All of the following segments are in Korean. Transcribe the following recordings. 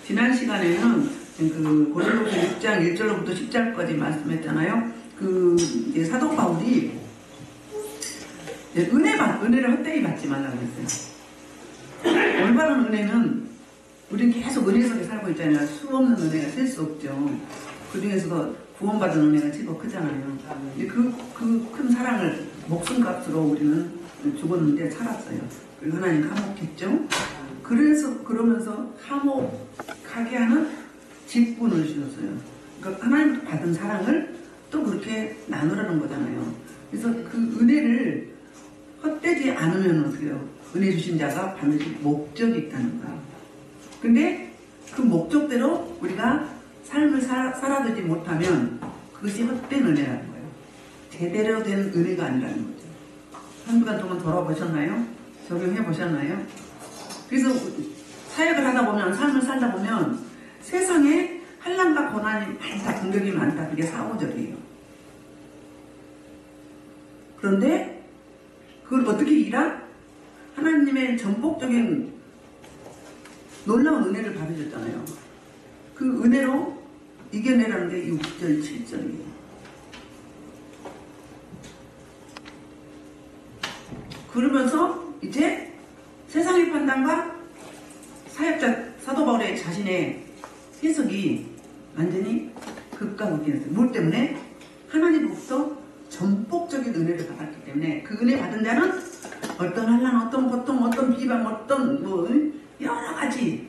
지난 시간에는 그 고린도서 6장 1절로부터 10절까지 말씀했잖아요. 그 이제 사도 바울이 은혜를 헛되이 받지 말라고 했어요. 올바른 은혜는 우리는 계속 은혜 속에 살고 있잖아요. 수없는 은혜가 셀 수 없죠. 그 중에서도 구원받은 은혜가 제법 크잖아요. 그 큰 사랑을 목숨값으로 우리는 죽었는데 살았어요. 그리고 하나님 감옥했죠. 그러면서 감옥하게 하는 직분을 주셨어요. 그러니까 하나님 받은 사랑을 또 그렇게 나누라는 거잖아요. 그래서 그 은혜를 헛되지 않으면 어떻게 해요? 은혜 주신 자가 반드시 목적이 있다는 거예요. 근데 그 목적대로 우리가 삶을 살아들지 못하면 그것이 헛된 은혜라는 거예요. 제대로 된 은혜가 아니라는 거죠. 한 주간 동안 돌아보셨나요? 적용해 보셨나요? 그래서 사역을 하다 보면, 삶을 살다 보면 세상에 한란과 고난이 많다, 공격이 많다. 그게 사오절이에요. 그런데 그걸 어떻게 이라? 하나님의 전폭적인 놀라운 은혜를 받으셨잖아요. 그 은혜로 이겨내라는 게 6절, 7절이에요. 그러면서 이제 세상의 판단과 사역자 사도 바울의 자신의 해석이 완전히 극과 극이었어요. 뭘 때문에? 하나님으로부터 전폭적인 은혜를 받았기 때문에 그 은혜 받은 자는 어떤 환난, 어떤 고통, 어떤 비방, 어떤 뭐 여러 가지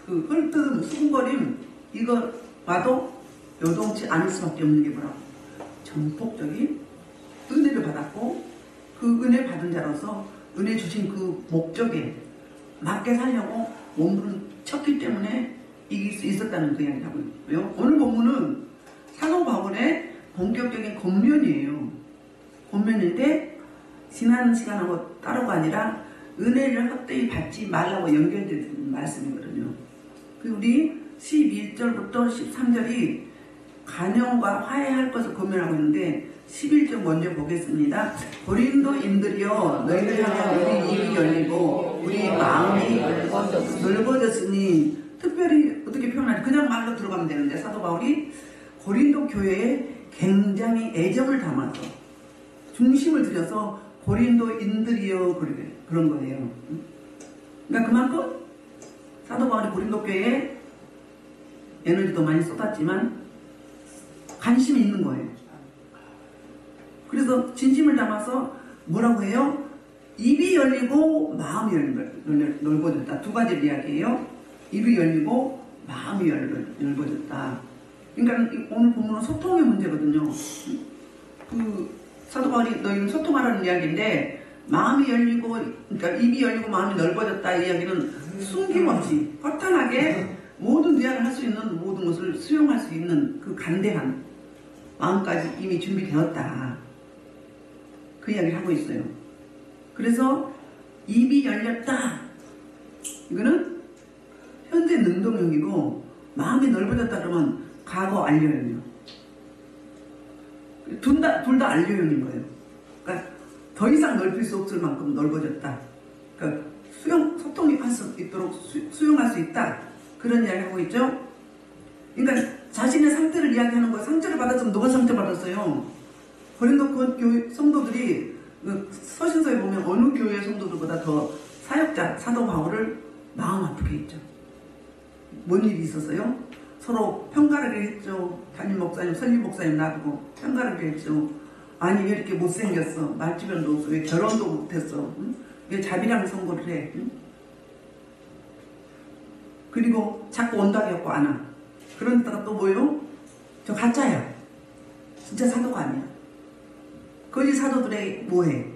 그 헐뜯음, 수군거림 이거 와도 요동치 않을 수밖에 없는 게 뭐라고? 전폭적인 은혜를 받았고 그 은혜 받은 자로서 은혜 주신 그 목적에 맞게 살려고 몸부림 쳤기 때문에 이길 수 있었다는 그 이야기를 하고 있고요. 오늘 본문은 사도 바울의 본격적인 권면이에요. 권면인데 지난 시간하고 따로가 아니라 은혜를 헛되이 받지 말라고 연결되는 말씀이거든요. 우리 12절부터 13절이 간영과 화해할 것을 권면하고 있는데 11절 먼저 보겠습니다. 고린도인들이여 너희를 향하여 우리 입이 열리고 우리 마음이 넓어졌으니 특별히 어떻게 표현하지? 그냥 말로 들어가면 되는데 사도 바울이 고린도 교회에 굉장히 애정을 담아서 중심을 들여서 고린도인들이여 그런 거예요. 그러니까 그만큼 사도 바울이 고린도 교회에 에너지도 많이 쏟았지만 관심이 있는 거예요. 그래서 진심을 담아서 뭐라고 해요? 입이 열리고 마음이 넓어졌다. 두 가지 이야기예요. 입이 열리고 마음이 넓어졌다. 그러니까 오늘 본문은 소통의 문제거든요. 그 사도 바울이 너희는 소통하라는 이야기인데 마음이 열리고 그러니까 입이 열리고 마음이 넓어졌다 이 이야기는 숨김없이 허탄하게 모든 대화를 할 수 있는 모든 것을 수용할 수 있는 그 간대한 마음까지 이미 준비되었다. 그 이야기를 하고 있어요. 그래서 입이 열렸다. 이거는 현재 능동형이고 마음이 넓어졌다 그러면 과거 완료형이요. 둘 다 완료형인 거예요. 그러니까 더 이상 넓힐 수 없을 만큼 넓어졌다. 그러니까 소통이 할 수 있도록 수용할 수 있다. 그런 이야기 하고 있죠. 그러니까 자신의 상태를 이야기하는 거예요. 상처를 받았으면 누가 상처 받았어요? 고린도 교회 성도들이 서신서에 보면 어느 교회 성도들보다 더 사역자 사도 바울을 마음 아프게 했죠. 뭔 일이 있었어요? 서로 평가를 했죠. 담임 목사님, 설립 목사님 놔두고 평가를 했죠. 아니 왜 이렇게 못생겼어? 말주변도 없어? 왜 결혼도 못했어? 응? 왜 자비랑 선고를 해? 응? 그리고 자꾸 온다고 했고 안 와. 그런 데다가 또 뭐예요? 저 가짜야. 진짜 사도가 아니야. 거짓 사도들의 뭐해?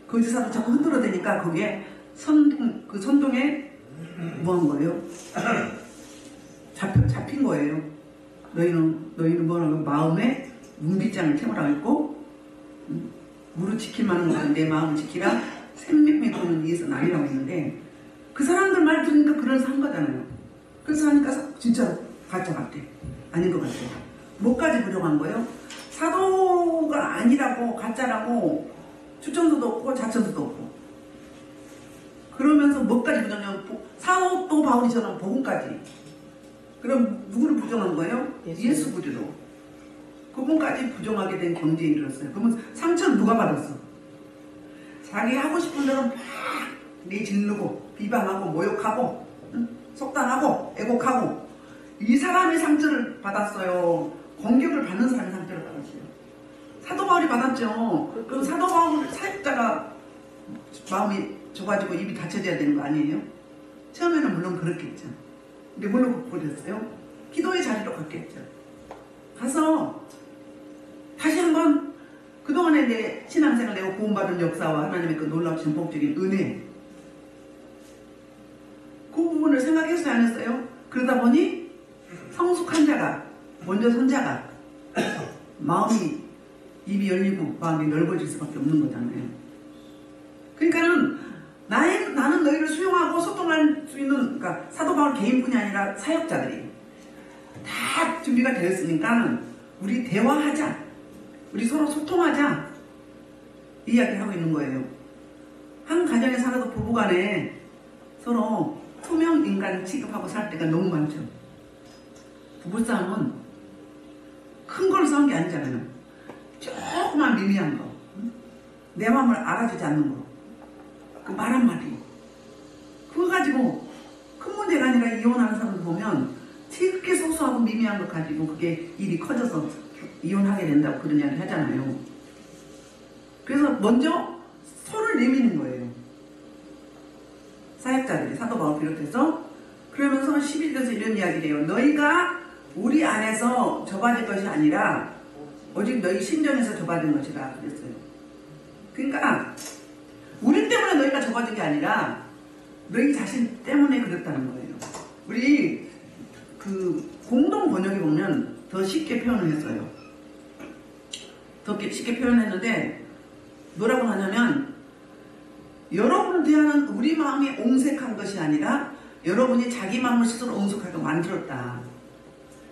거짓 사도 자꾸 흔들어대니까 거기에 그 선동에 뭐 한 거예요? 잡힌 거예요. 너희는 뭐라고 마음에 문빗장을 채우라고 했고 무릇 지킬만한 것은 내 마음을 지키라 생명의 돈은 이에서 나뉘라고 했는데 그 사람들 말 들으니까 그래서 한 거잖아요. 그래서 하니까 진짜 가짜 같아. 아닌 것 같아요. 뭐까지 부정한 거예요? 사도가 아니라고 가짜라고 추천서도 없고 자천서도 없고 그러면서 뭐까지 부정하냐면 사도 바울이처럼 복음까지. 그럼 누구를 부정한 거예요? 예수 그리스도. 그분까지 부정하게 된 경지에 이르렀어요. 그러면 상처는 누가 받았어? 자기 하고 싶은 대로 막 내질르고 비방하고 모욕하고 속단하고 애곡하고 이 사람의 상처를 받았어요. 공격을 받는 사람의 상처를 받았어요. 사도 바울이 받았죠. 그럼 사도 바울 사역자가 마음이 좁아지고 입이 닫혀져야 되는 거 아니에요? 처음에는 물론 그렇겠죠. 근데 뭘로 극복했어요? 기도의 자리로 갔겠죠. 가서 다시 한번 그동안에 내 신앙생활 내가 구원받은 역사와 하나님의 그 놀라운 전폭적인 은혜, 그 부분을 생각했어요, 안 했어요? 그러다 보니 성숙한 자가, 먼저 선 자가 마음이, 입이 열리고 마음이 넓어질 수밖에 없는 거잖아요. 그러니까는 나는 너희를 수용하고 소통할 수 있는, 그러니까 사도 바울 개인뿐이 아니라 사역자들이 다 준비가 되었으니까 우리 대화하자, 우리 서로 소통하자 이야기하고 있는 거예요. 한 가정에 살아도 부부간에 서로 투명 인간 취급하고 살 때가 너무 많죠. 부부싸움은 큰 걸 싸운 게 아니잖아요. 조그만 미미한 거, 내 마음을 알아주지 않는 거, 그 말 한마디, 그거 가지고 큰 문제가 아니라 이혼하는 사람들 보면 되게 소소하고 미미한 거 가지고 그게 일이 커져서 이혼하게 된다고 그런 이야기 하잖아요. 그래서 먼저 손을 내미는 거예요. 사역자들이, 사도 바울 비롯해서. 그러면서 11절에서 이런 이야기를 해요. 너희가 우리 안에서 좁아질 것이 아니라 오직 너희 심정에서 좁아진 것이라 그랬어요. 그러니까 우리 때문에 너희가 좁아진 게 아니라 너희 자신 때문에 그랬다는 거예요. 우리 그 공동 번역에 보면 더 쉽게 표현을 했어요. 더 쉽게 표현했는데 뭐라고 하냐면, 여러분을 대하는 우리 마음이 옹색한 것이 아니라 여러분이 자기 마음을 스스로 옹색하게 만들었다.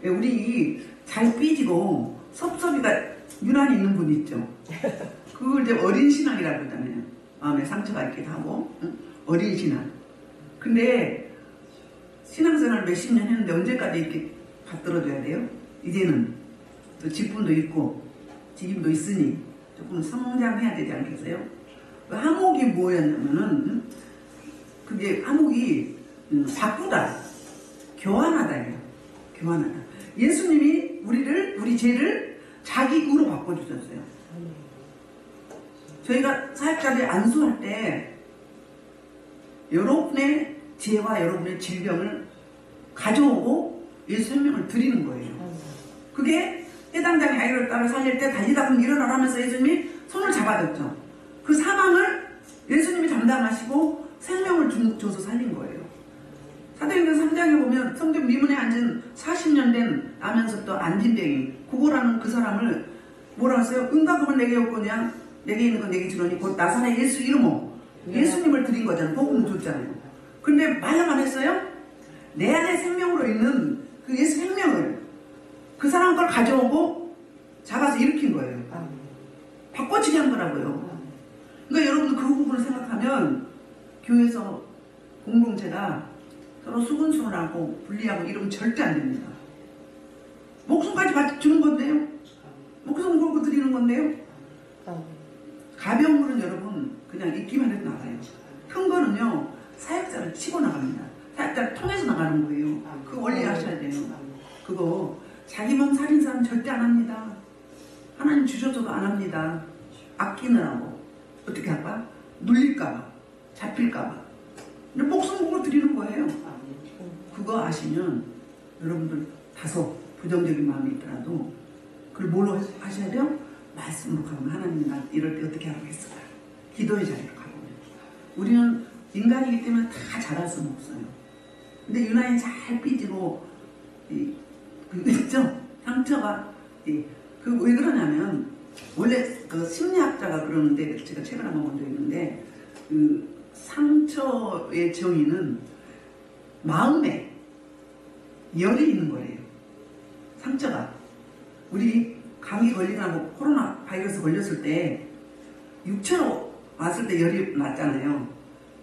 우리 잘 삐지고 섭섭이가 유난히 있는 분이 있죠. 그걸 이제 어린 신앙이라고 그러잖아요. 마음에 상처가 있기도 하고, 어린 신앙. 근데 신앙생활 몇십 년 했는데 언제까지 이렇게 받들어줘야 돼요? 이제는 또 직분도 있고 직임도 있으니 조금 성장해야 되지 않겠어요? 그 항목이 뭐였냐면은, 그게 항목이 바꾸다, 교환하다예요. 교환하다. 예수님이 우리 죄를 자기 의로 바꿔주셨어요. 저희가 사역자들이 안수할 때 여러분의 죄와 여러분의 질병을 가져오고 예수 생명을 드리는 거예요. 그게 해당장의 아이를 따라 살릴 때 달리다 보면 일어나라 하면서 예수님이 손을 잡아줬죠. 그 사망을 예수님이 담당하시고 생명을 줘서 살린 거예요. 사도행전 3장에 보면 성전 미문에 앉은 40년 된 아면서도 안진뱅이, 구고라는 그 사람을 뭐라 하세요? 은과 금은 내게 없거냐, 내게 있는 건 내게 주노니 곧 나사렛 예수 이름으로 예수님을 드린 거잖아요. 복음을 줬잖아요. 근데 말로만 했어요? 내 안에 생명으로 있는 그 예수 생명을 그 사람 걸 가져오고 잡아서 일으킨 거예요. 바꿔치기 한 거라고요. 그러니까 여러분도 그 부분을 생각하면 교회에서 공동체가 서로 수근수근하고 분리하고 이러면 절대 안 됩니다. 목숨까지 주는 건데요. 목숨 걸고 드리는 건데요. 가벼운 물은 여러분 그냥 입기만 해도 나가요. 큰 거는요 사역자를 치고 나갑니다. 사역자를 통해서 나가는 거예요. 그 원리 아셔야 돼요. 그거 자기 몸 살린 사람 절대 안 합니다. 하나님 주셔서도 안 합니다. 아끼느라고. 어떻게 할까? 눌릴까봐, 잡힐까봐. 근데 목숨 걸고 드리는 거예요. 그거 아시면 여러분들 다소 부정적인 마음이 있더라도 그걸 뭘로 하셔야 돼요? 말씀으로 가면 하나님 나 이럴 때 어떻게 하겠을까? 기도의 자리로 가보면. 우리는 인간이기 때문에 다 잘할 수는 없어요. 근데 유난히 잘 삐지고 그 있죠? 상처가 그 왜 그러냐면 원래 그 심리학자가 그러는데 제가 책을 한번 본 적이 있는데 그 상처의 정의는 마음에 열이 있는 거예요. 상처가 우리 감기 걸리거나 코로나 바이러스 걸렸을 때 육체로 왔을 때 열이 났잖아요.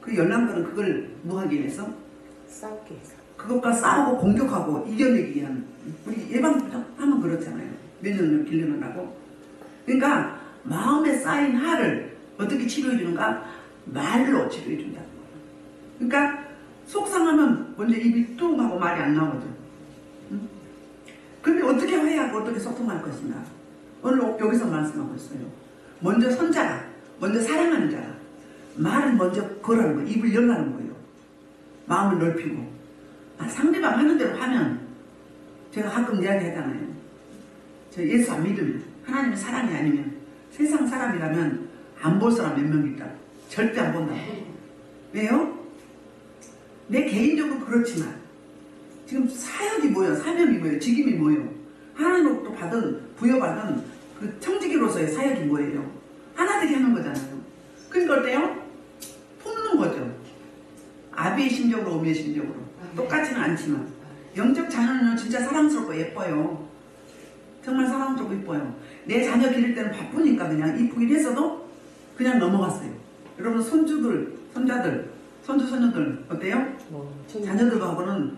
그 그 열람들은 그걸 뭐 하기 위해서? 싸우기 위해서. 그것과 싸우고 공격하고 이겨내기 위한, 우리 예방하면 그렇잖아요. 면역력을 길러내라고. 그러니까 마음에 쌓인 화를 어떻게 치료해 주는가? 말로 치료해 준다는 거예요. 그러니까 속상하면 먼저 입이 뚱 하고 말이 안 나오죠. 응? 그런데 어떻게 화해하고 어떻게 소통할 것인가? 오늘 여기서 말씀하고 있어요. 먼저 선자가, 먼저 사랑하는 자가 말을 먼저 걸라는 거예요. 입을 열라는 거예요. 마음을 넓히고. 상대방 하는 대로 하면, 제가 가끔 이야기하잖아요. 저 예수 안 믿으면, 하나님의 사랑이 아니면, 세상 사람이라면 안 볼 사람 몇 명 있다. 절대 안 본다고. 왜요? 내 개인적으로 그렇지만 지금 사역이 뭐예요? 사명이 뭐예요? 직임이 뭐예요? 하나님으로부터 부여받은 그 청지기로서의 사역이 뭐예요? 하나들이 하는 거잖아요. 그러니까 어때요? 품는 거죠. 아비의 심정으로 어미의 심정으로. 똑같지는 않지만 영적 자녀는 진짜 사랑스럽고 예뻐요. 정말 사랑스럽고 예뻐요. 내 자녀 기를 때는 바쁘니까 그냥 이쁘긴 했어도 그냥 넘어갔어요. 여러분 손주들, 손자들, 손주, 손녀들 어때요? 자녀들하고는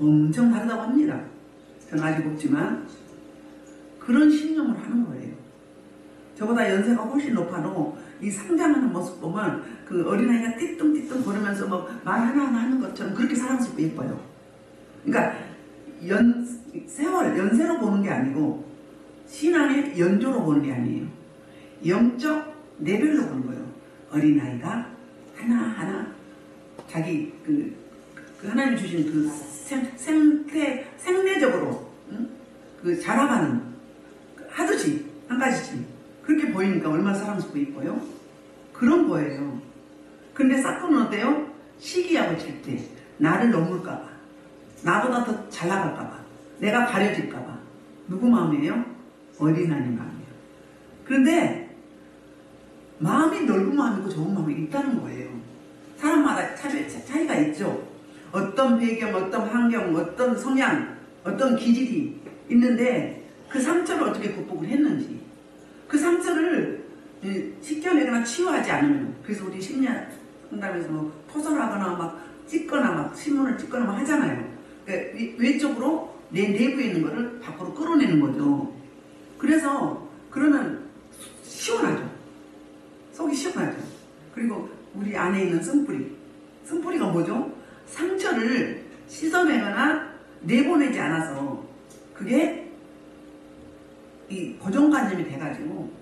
엄청 다르다고 합니다. 저는 아직 없지만 그런 신념을 하는 거예요. 저보다 연세가 훨씬 높아도 이 상장하는 모습 보면 그 어린아이가 띠뚱띠뚱 거리면서 뭐 말 하나하나 하는 것처럼 그렇게 사랑스럽고 예뻐요. 그러니까 세월, 연세로 보는 게 아니고 신앙의 연조로 보는 게 아니에요. 영적 레벨로 보는 거예요. 어린아이가 하나하나 자기 그 하나님 주신 그 생내적으로 그 자라가는 하듯이 한 가지씩 그렇게 보이니까 얼마나 사랑스럽고 이뻐요? 그런 거예요. 근데 사건은 어때요? 시기하고 질투, 나를 넘을까봐, 나보다 더 잘 나갈까봐, 내가 가려질까봐. 누구 마음이에요? 어린아이 마음이에요. 그런데 마음이 넓은 마음이고 좁은 마음이 있다는 거예요. 사람마다 차이가 있죠. 어떤 배경, 어떤 환경, 어떤 성향, 어떤 기질이 있는데 그 상처를 어떻게 극복을 했는지, 그 상처를 씻겨내거나 치유하지 않으면, 그래서 우리 심리학 상담에서 뭐 토설하거나 막 찍거나 막 신문을 찍거나 막 하잖아요. 그러니까 외적으로 내 내부에 있는 거를 밖으로 끌어내는 거죠. 그래서 그러면 시원하죠. 속이 시원하죠. 그리고 우리 안에 있는 쓴뿌리가 뭐죠? 상처를 씻어내거나 내보내지 않아서 그게 이 고정관념이 돼가지고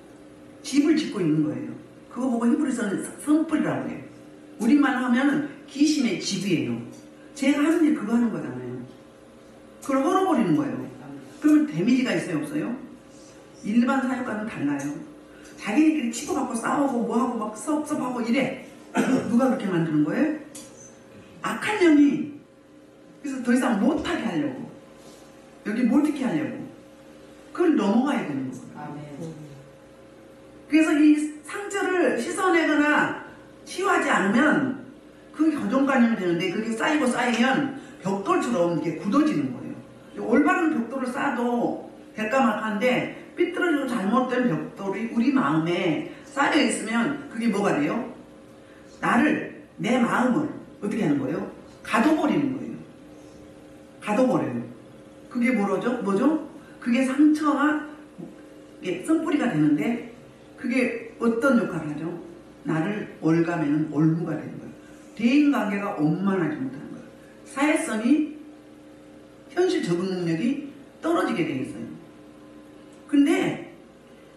집을 짓고 있는 거예요. 그거 보고 히브리서는 쓴뿌리라고 해요. 우리말 하면은 귀신의 집이에요. 제가 하는 일 그거 하는 거잖아요. 그걸 헐어버리는 거예요. 그러면 데미지가 있어요, 없어요? 일반 사역과는 달라요. 자기네끼리 치고받고 싸우고 뭐하고 막 섭섭하고 이래. 누가 그렇게 만드는 거예요? 악한 영이. 그래서 더 이상 못하게 하려고, 여기 못하게 하려고 그걸 넘어가야 되는 거예요. 그래서 이 상처를 씻어내거나 치유하지 않으면 그게 고정관념이 되는데, 그게 쌓이고 쌓이면 벽돌처럼 이게 굳어지는 거예요. 올바른 벽돌을 쌓아도 될까 말까한데 삐뚤어지고 잘못된 벽돌이 우리 마음에 쌓여 있으면 그게 뭐가 돼요? 내 마음을 어떻게 하는 거예요? 가둬버리는 거예요. 가둬버려요. 그게 뭐죠? 그게 상처가 쓴뿌리가 되는데, 그게 어떤 역할을 하죠? 나를 올가매는 올무가 되는 거예요. 대인관계가 원만하지 못하는 거예요. 사회성이, 현실 적응 능력이 떨어지게 돼 있어요. 근데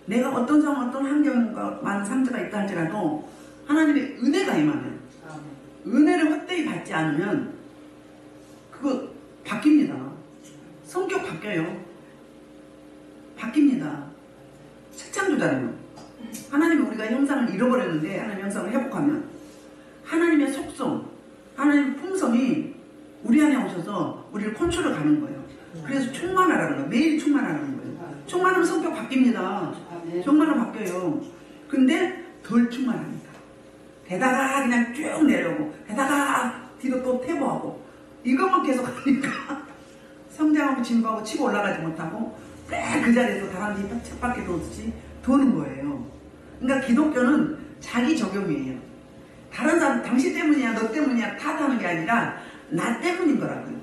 내가 어떤 상황, 어떤 환경과 많은 상처가 있다 할지라도 하나님의 은혜가 임하면, 은혜를 헛되이 받지 않으면 그거 바뀝니다. 성격 바뀌어요. 바뀝니다. 책창조잖아요. 하나님은 우리가 형상을 잃어버렸는데 하나님의 형상을 회복하면 하나님의 속성, 하나님의 품성이 우리 안에 오셔서 우리를 컨트롤 가는 거예요. 그래서 충만하라는 거예요. 매일 충만하라는 거예요. 충만하면 성격 바뀝니다. 충만하면 바뀌어요. 근데 덜 충만합니다. 대다가 그냥 쭉 내려오고, 대다가 뒤로 또 퇴보하고, 이것만 계속 하니까 성장하고 진보하고 치고 올라가지 못하고 매 그 자리에서 다람쥐 쳇바퀴 도듯이 도는 거예요. 그러니까 기독교는 자기 적용이에요. 다른 사람, 당신 때문이야, 너 때문이야 탓하는 게 아니라 나 때문인 거라고요.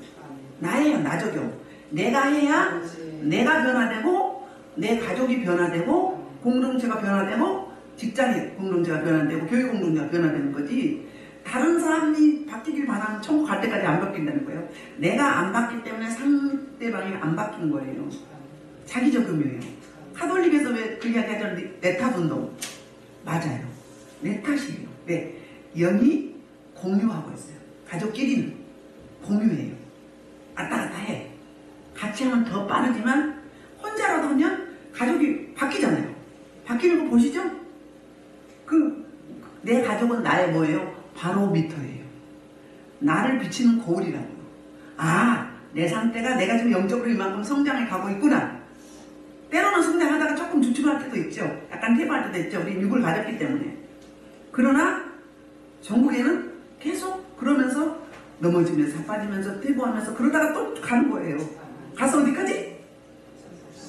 나예요, 나 적용. 내가 해야 내가 변화되고 내 가족이 변화되고 공동체가 변화되고 직장의 공동체가 변화되고 교육 공동체가 변화되는 거지. 다른 사람이 바뀌길 바라면 천국 갈 때까지 안 바뀐다는 거예요. 내가 안 바뀌기 때문에 상대방이 안 바뀐 거예요. 자기 적용이에요. 카톨릭에서 왜 그 이야기 하잖아요. 내 탓 운동. 맞아요. 내 탓이에요. 왜? 영이 공유하고 있어요. 가족끼리는 공유해요. 왔다 갔다 해. 같이 하면 더 빠르지만 혼자라도 하면 가족이 바뀌잖아요. 바뀌는 거 보시죠? 내 가족은 나의 뭐예요? 바로미터예요. 나를 비치는 거울이라고요. 아, 내 상태가 내가 지금 영적으로 이만큼 성장해 가고 있구나. 때로는 성장하다가 조금 주춤할 때도 있죠. 약간 퇴보할 때도 있죠. 우리 육을 가졌기 때문에. 그러나 전국에는 계속 그러면서 넘어지면서 자빠지면서 퇴보하면서 그러다가 또 가는 거예요. 가서 어디까지?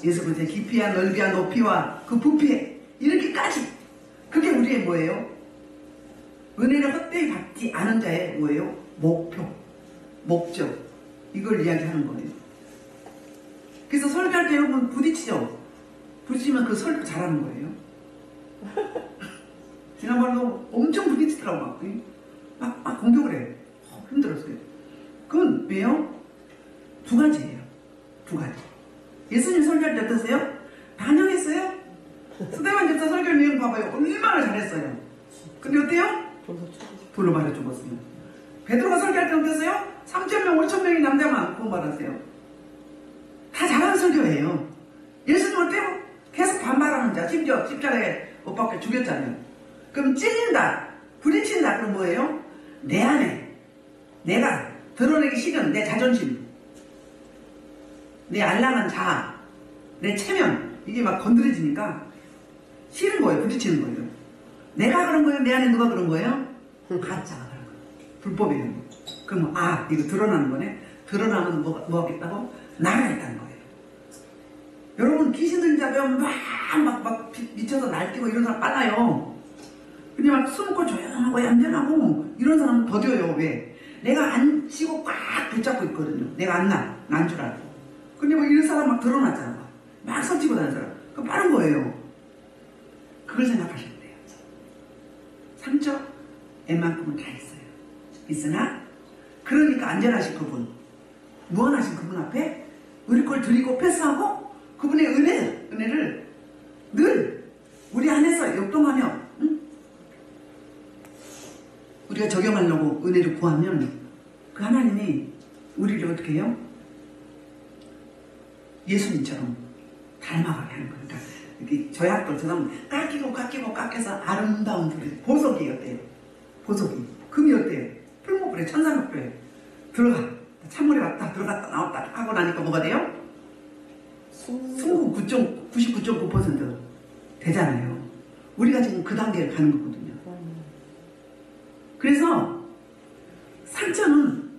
예수님의 깊이와 넓이와 높이와 그 부피에 이렇게까지. 그게 우리의 뭐예요? 은혜를 헛되이 받지 않은 자의 뭐예요? 목표, 목적. 이걸 이야기하는 거예요. 그래서 설교할 때 여러분 부딪히죠? 부딪히면 그 설교 잘하는 거예요. 지난번에도 엄청 부딪히더라고. 막 공격을 해. 힘들었어요. 그건 왜요? 두 가지예요. 두 가지. 예수님 설교할 때 어떠세요? 반영했어요? 스데반 집사 설교 내용 봐봐요. 얼마나 잘했어요. 근데 어때요? 돌로 말해 죽었어요. 베드로가 설교할 때 어땠어요? 3,000명, 5,000명이 남자만 구원 받았어요. 다 잘하는 설교예요. 예수님 어때요? 계속 반발하는 자, 심지어 십자가에 못 박혀 죽였잖아요. 그럼 찔린다, 부딪힌다, 그럼 뭐예요? 내 안에 내가 드러내기 싫은 내 자존심, 내 알량한 자아, 내 체면, 이게 막 건드려지니까 싫은 거예요. 부딪히는 거예요. 내가 그런 거예요? 내 안에 누가 그런 거예요? 가짜가 그런 거예요. 불법이에요. 그럼 이거 드러나는 거네. 드러나면 뭐 하겠다고? 나가 있다는 거예요. 여러분 귀신 들린 자면 막 미쳐서 날뛰고 이런 사람 빨라요. 그냥 막 숨고 조용하고 얌전하고 이런 사람은 더뎌요. 왜? 내가 안 치고 꽉 붙잡고 있거든요. 내가 난 줄 알고. 근데 뭐 이런 사람 막 드러나잖아. 막 설치고 다니는 사람. 그거 빠른 거예요. 그걸 생각하시면 돼요. 상처 웬만큼은 다 있어요. 있으나 그러니까 안전하신 그분, 무한하신 그분 앞에 우리 걸 드리고 패스하고 그분의 은혜를 늘 우리 안에서 역동하며 우리가 적용하려고 은혜를 구하면 그 하나님이 우리를 어떻게 해요? 예수님처럼 닮아가게 하는 거예요. 그러니까 이렇게 저약돌처럼 깎여서 아름다운 보석이 어때요? 보석이. 금이 어때요? 풀목불에 천사목불에 들어가. 찬물에 왔다 들어갔다 나왔다 하고 나니까 뭐가 돼요? 순금 99.9% 되잖아요. 우리가 지금 그 단계를 가는 거거든요. 그래서 상처는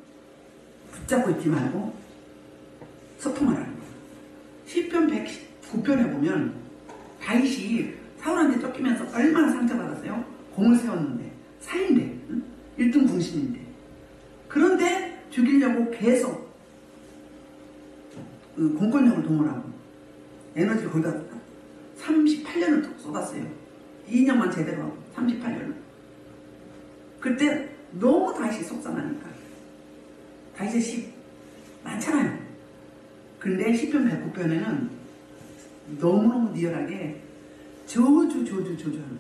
붙잡고 있지 말고 소통하라는 거예요. 시편 109편에 보면 다윗이 사울한테 쫓기면서 얼마나 상처받았어요? 공을 세웠는데 사인데 1등 궁신인데 그런데 죽이려고 계속 그 공권력을 동원하고 에너지를 거기다 38년을 쏟았어요. 2년만 제대로 하고 38년을. 그때 너무 다윗이 속상하니까 다윗의 시 많잖아요. 근데 시편 109편에는 너무너무 리얼하게 저주하는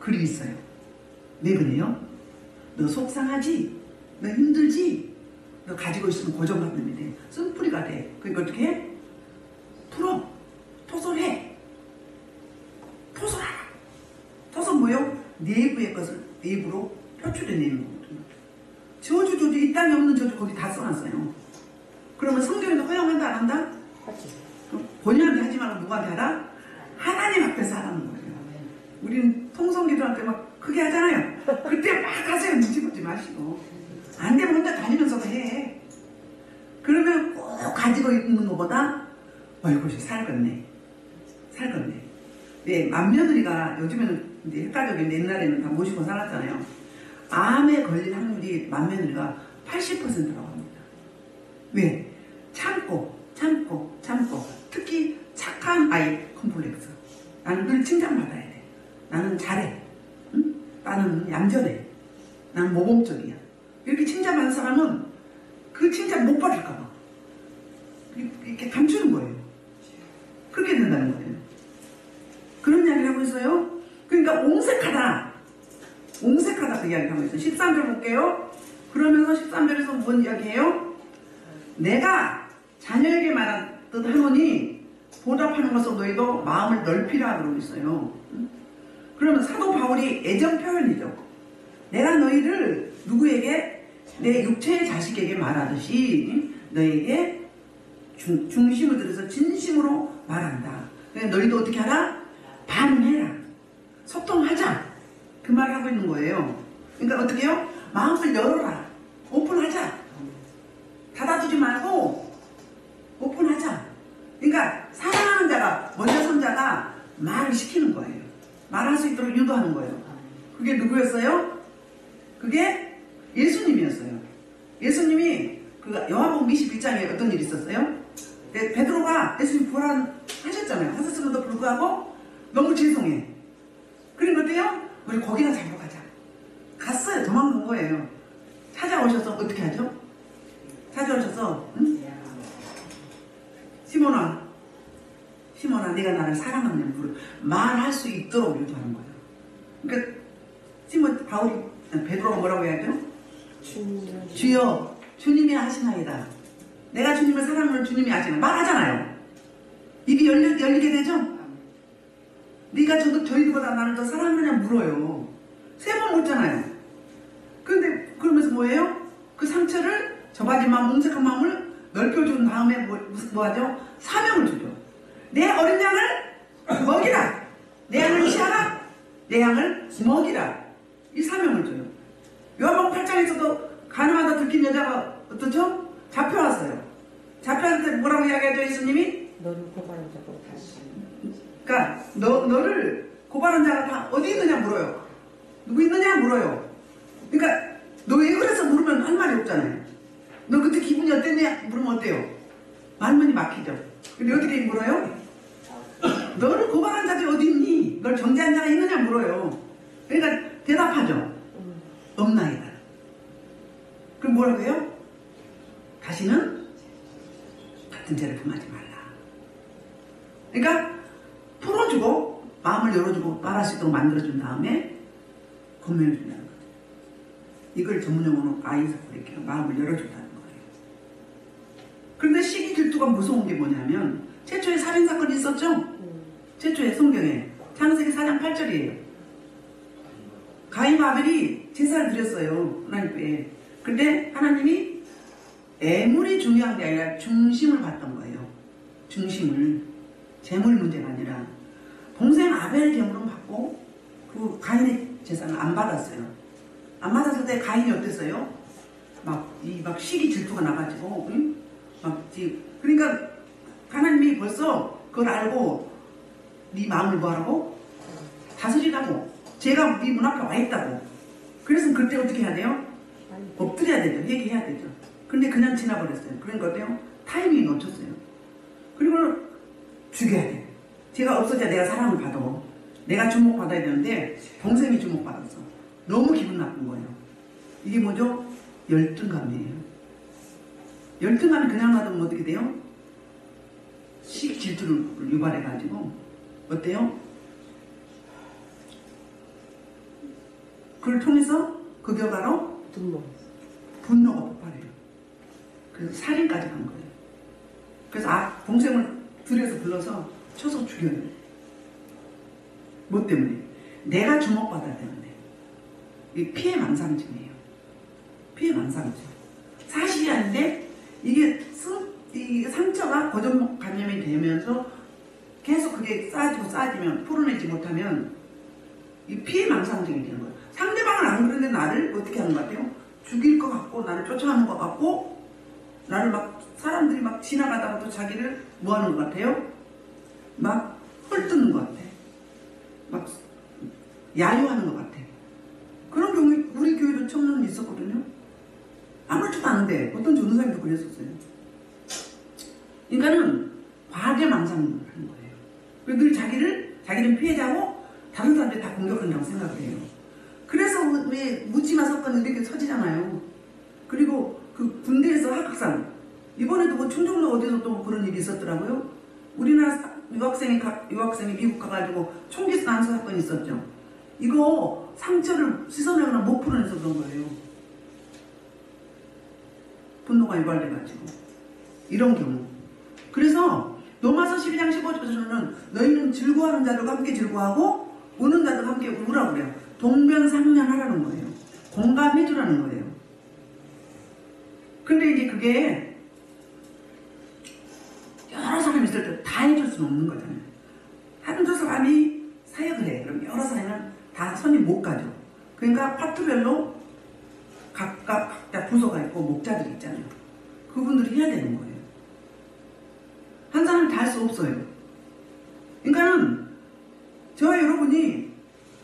글이 있어요. 왜 그래요? 너 속상하지? 너 힘들지? 너 가지고 있으면 고정감이 돼. 쓴뿌리가 돼. 그러니까 어떻게 해? 풀어. 토설해. 토설하라. 토설 뭐요? 내부의 것을 내부로 표출해내는 거거든요. 저주 이 땅에 없는 저주 거기 다 써놨어요. 그러면 성경에도 허용한다 안 한다? 하지. 본인한테 하지 말고 누구한테 하라? 하나님 앞에서 하라는 거예요. 우리는 통성기도할 때 막 크게 하잖아요. 그때 막 하세요. 눈치 보지 마시고. 안 되면 혼자 다니면서도 해. 그러면 꼭 가지고 있는 것보다 얼굴이 살겄네. 왜? 맏며느리가 요즘에는 근데 헷갈적인데 옛날에는 다 모시고 살았잖아요. 암에 걸릴 확률이 맏며느리가 80%라고 합니다. 왜? 참고. 특히 착한 아이 컴플렉스. 나는 늘 칭찬받아야 돼. 나는 잘해. 응? 나는 얌전해. 나는 모범적이야. 이렇게 칭찬받는 사람은 그 칭찬 못 받을까봐 이렇게 감추는 거예요. 그렇게 된다는 거예요. 그런 이야기를 하고 있어요. 그러니까 옹색하다 그 이야기를 하고 있어요. 13절 볼게요. 그러면서 13절에서 뭔 이야기예요? 내가 자녀에게 말하듯 하노니 보답하는 것으로 너희도 마음을 넓히라 그러고 있어요. 그러면 사도 바울이 애정 표현이죠. 내가 너희를 누구에게? 내 육체의 자식에게 말하듯이 너에게 중심을 들여서 진심으로 말한다. 그러니까 너희도 어떻게 하라? 반응해라. 소통하자. 그 말을 하고 있는 거예요. 그러니까 어떻게 해요? 마음을 열어라. 오픈하자. 닫아두지 말고 오픈하자. 그러니까 사랑하는 자가 먼저 선 자가 말을 시키는 거예요. 말할 수 있도록 유도하는 거예요. 그게 누구였어요? 그게 예수님이었어요. 예수님이 그 요한복음 21장에 어떤 일이 있었어요? 베드로가 예수님 부활하셨잖아요. 하셨음에도 불구하고 너무 죄송해. 그런 것도요, 우리 고기나 잡으러 가자. 갔어요. 도망간 거예요. 찾아오셔서 어떻게 하죠? 찾아오셔서 시몬아 네가 나를 사랑하느냐 말할 수 있도록 유도하는 거예요. 그러니까 베드로가 뭐라고 해야 돼요? 주여 주님이 하시나이다. 내가 주님을 사랑하는 주님이 하시나 말하잖아요. 입이 열리게 되죠? 네가 저희들보다 나를 더 사랑하느냐 물어요. 3번 묻잖아요. 그런데 그러면서 뭐예요? 그 상처를 좁아진 마음, 뭉색한 마음을 넓혀준 다음에 뭐 하죠? 사명을 주죠. 내 어린 양을 먹이라. 내 양을 취하라. 내 양을 먹이라. 이 사명을 줘요. 요한복음 8장에서도 가늠하다 들킨 여자가 어떻죠? 잡혀왔어요. 잡혀왔을 때 뭐라고 이야기하죠? 예수님이? 너를 고발한 자가 다시. 그러니까 너를 고발한 자가 다 어디 있느냐 물어요. 누구 있느냐 물어요. 그러니까 너 왜 그래서 물으면 할 말이 없잖아요. 너 그때 기분이 어땠냐 물으면 어때요? 말문이 막히죠. 근데 어떻게 물어요? 너를 고발한 자들이 어디 있니? 널 정죄한 자가 있느냐 물어요. 그러니까 대답하죠. 없나이다. 그럼 뭐라고 해요? 다시는 같은 죄를 범하지 말라. 그러니까 풀어주고 마음을 열어주고 말할 수 있도록 만들어준 다음에 권면을 준다는 거죠. 이걸 전문용어로 아이사코 이렇게 마음을 열어준다는 거예요. 그런데 시기 질투가 무서운 게 뭐냐면 최초의 살인사건이 있었죠? 최초의 성경에 창세기 4장 8절이에요. 가인과 아벨이 제사를 드렸어요. 하나님께. 근데 하나님이 애물이 중요한 게 아니라 중심을 봤던 거예요. 중심을. 재물 문제가 아니라. 동생 아벨 제물은 받고 그 가인의 제사는 안 받았어요. 안 받았을 때 가인이 어땠어요? 막 시기 질투가 나가지고 응? 그러니까 하나님이 벌써 그걸 알고 네 마음을 뭐하라고? 다스리라고. 제가 네 문 앞에 와 있다고. 그래서 그때 어떻게 해야 돼요? 엎드려야 되죠. 얘기해야 되죠. 근데 그냥 지나버렸어요. 그러니까 어때요? 타이밍이 놓쳤어요. 그리고 죽여야 돼. 제가 없어져야 내가 사랑을 받아. 내가 주목받아야 되는데 동생이 주목받았어. 너무 기분 나쁜 거예요. 이게 뭐죠? 열등감이에요. 열등감이 그냥 놔두면 어떻게 돼요? 시기 질투를 유발해가지고 어때요? 그걸 통해서 그 결과로 분노가 폭발해요. 그래서 살인까지 간 거예요. 그래서 동생을 들여서 불러서 쳐서 죽여요. 뭐 때문에? 내가 주목받아야 되는데. 이게 피해 망상증이에요. 피해 망상증. 사실이 아닌데 이게 상처가 고정감염이 되면서 계속 그게 쌓아지면 풀어내지 못하면 이 피해 망상증이 되는 거예요. 상대방을 안 그러는데 나를 어떻게 하는 것 같아요? 죽일 것 같고 나를 쫓아가는 것 같고 나를 사람들이 지나가다가도 자기를 뭐 하는 것 같아요? 헐뜯는 것 같아. 야유하는 것 같아. 그런 경우에 우리 교회도 청년이 있었거든요. 아무렇지도 않은데 어떤 전도사님도 그랬었어요. 그러니까는 과대망상을 하는 거예요. 늘 자기는 피해자고 다른 사람들이 다 공격한다고 생각을 해요. 그래서 왜 묻지마 사건이 이렇게 터지잖아요. 그리고 그 군대에서 하극상, 이번에도 뭐 충청도 어디서 또 그런 일이 있었더라고요. 우리나라 유학생이 미국 가가지고 총기 난사 사건이 있었죠. 이거 상처를 씻어내거나 못 풀어내서 그런 거예요. 분노가 유발돼가지고. 이런 경우. 그래서 로마서 12장 15절에서는 너희는 즐거워하는 자들과 함께 즐거워하고 우는 자들과 함께 우라고 그래요. 동병상련하라는 거예요. 공감해주라는 거예요. 근데 이제 그게 여러 사람이 있을 때 다 해줄 수는 없는 거잖아요. 한두 사람이 사역을 해. 그럼 여러 사람은 다 손이 못 가죠. 그러니까 파트별로 각자 부서가 있고 목자들이 있잖아요. 그분들이 해야 되는 거예요. 한 사람이 다 할 수 없어요. 그러니까는 저와 여러분이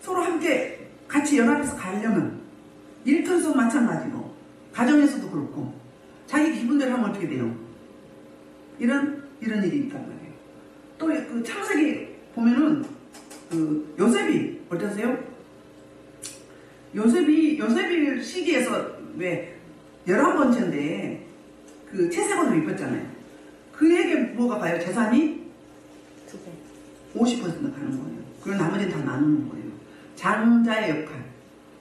서로 함께 같이 연합해서 가려면 일터에서 마찬가지고 가정에서도 그렇고 자기 기분대로 하면 어떻게 돼요? 이런 일이 있단 말이에요. 또 그 창세기 보면은 그 요셉이 어떠세요? 요셉이 시기에서 왜 11번째인데 그 채색옷을 입었잖아요. 그에게 뭐가 가요? 재산이 50% 가는 거예요. 그리고 나머지는 다 나누는 거예요. 장자의 역할,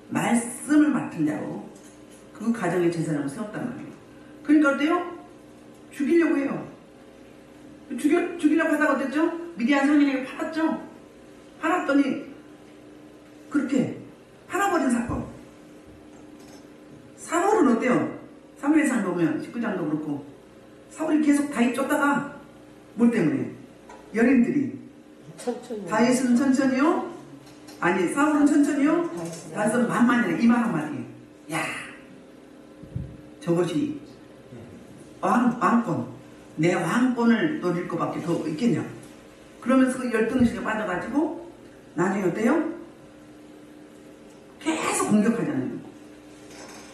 말씀을 맡은 자로 그 가정의 재산을 세웠단 말이에요. 그러니까 어때요? 죽이려고 해요. 죽이려고 하다가 어땠죠? 미디안 상인에게 팔았죠? 팔았더니 그렇게 팔아버린 사건. 사울은 어때요? 사무엘상 보면 19장도 그렇고 사울이 계속 다윗 쫓다가 뭘 때문에? 연인들이 다윗은 천천히요? 아니 사울은 천천히요? 다윗은 만만이래. 이말 한마디. 야 저것이 왕권 내 왕권을 노릴 것밖에 더 있겠냐. 그러면서 그 열등의식에 빠져가지고 나중에 어때요? 계속 공격하잖아요.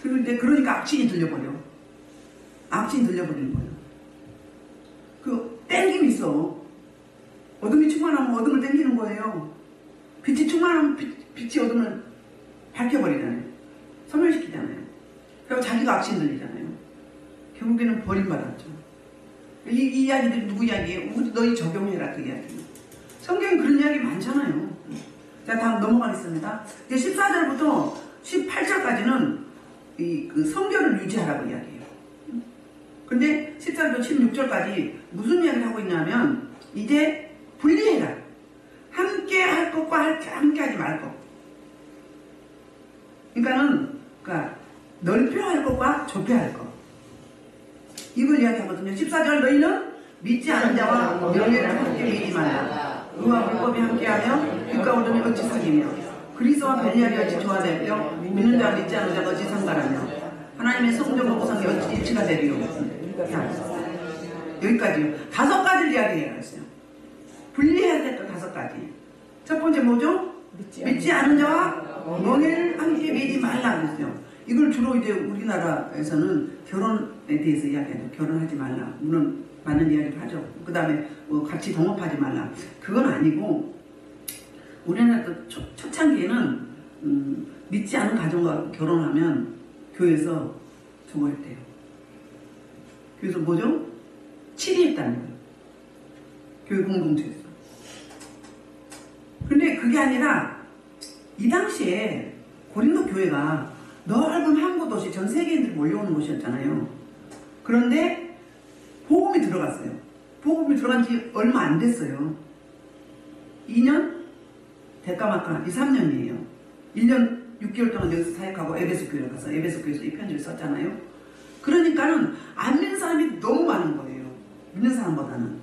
그리고 이제 그러니까 악취이 들려버려. 악취이 들려버리는 거예요. 그 땡김이 있어. 어둠이 충만하면 어둠을 땡기는 거예요. 빛이 충만하면 빛이 어둠을 밝혀버리잖아요. 소멸시키잖아요. 그리고 자기가 악취 들리잖아요. 결국에는 버림받았죠. 이 이야기들이 누구 이야기예요? 너희 적용해라 그 이야기. 성경에 그런 이야기 많잖아요. 자, 다음 넘어가겠습니다. 이제 14절부터 18절까지는 그 성결을 유지하라고 이야기해요. 근데 14절부터 16절까지 무슨 이야기를 하고 있냐면 이제 분리해라. 함께 할 것과 함께 하지 말 것. 그러니까 넓혀야 할 것과 좁혀야 할 것. 이걸 이야기하거든요. 14절 너희는 믿지 않은 자와 명예를 함께 믿지 말라. 의와 불법이 함께하며 빛과 어둠이 어찌 사귀며 그리스도와 벨리알이 어찌 조화되며 믿는 자와 믿지 않은 자가 어찌 상관하며 하나님의 성전과 우상이 어찌 일치가 되리요. 여기까지요. 5가지를 이야기해야 했어요. 분리해야 될 것 5가지. 첫 번째 뭐죠? 믿지 않은 자와 명예를 함께 믿지 말라 그랬어요. 이걸 주로 이제 우리나라에서는 결혼에 대해서 이야기하죠. 결혼하지 말라. 물론 맞는 이야기를 하죠. 그 다음에 같이 동업하지 말라. 그건 아니고 우리나라 초창기에는 믿지 않은 가정과 결혼하면 교회에서 저거 했대요. 교회에서 뭐죠? 치리했다는 거예요. 교회 공동체에서. 근데 그게 아니라 이 당시에 고린도 교회가 넓은 항구 도시 전 세계인들이 몰려오는 곳이었잖아요. 그런데 복음이 들어갔어요. 복음이 들어간 지 얼마 안 됐어요. 2년? 대까마까 2, 3년이에요. 1년 6개월 동안 여기서 사역하고 에베소 교회를 가서 에베소 교회에서 이 편지를 썼잖아요. 그러니까는 안 믿는 사람이 너무 많은 거예요. 믿는 사람보다는.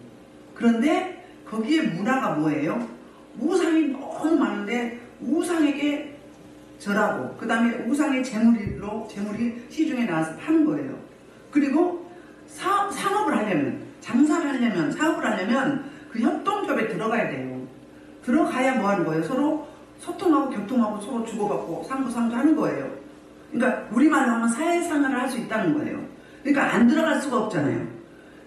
그런데 거기에 문화가 뭐예요? 우상이 너무 많은데 우상에게 절하고 그 다음에 우상의 재물이 시중에 나와서 파는 거예요. 그리고 상업을 하려면 장사를 하려면 사업을 하려면 그 협동조합에 들어가야 돼요. 들어가야 뭐 하는 거예요? 서로 소통하고 교통하고 서로 주고받고 상부상조 하는 거예요. 그러니까 우리말로 하면 사회생활을 할 수 있다는 거예요. 그러니까 안 들어갈 수가 없잖아요.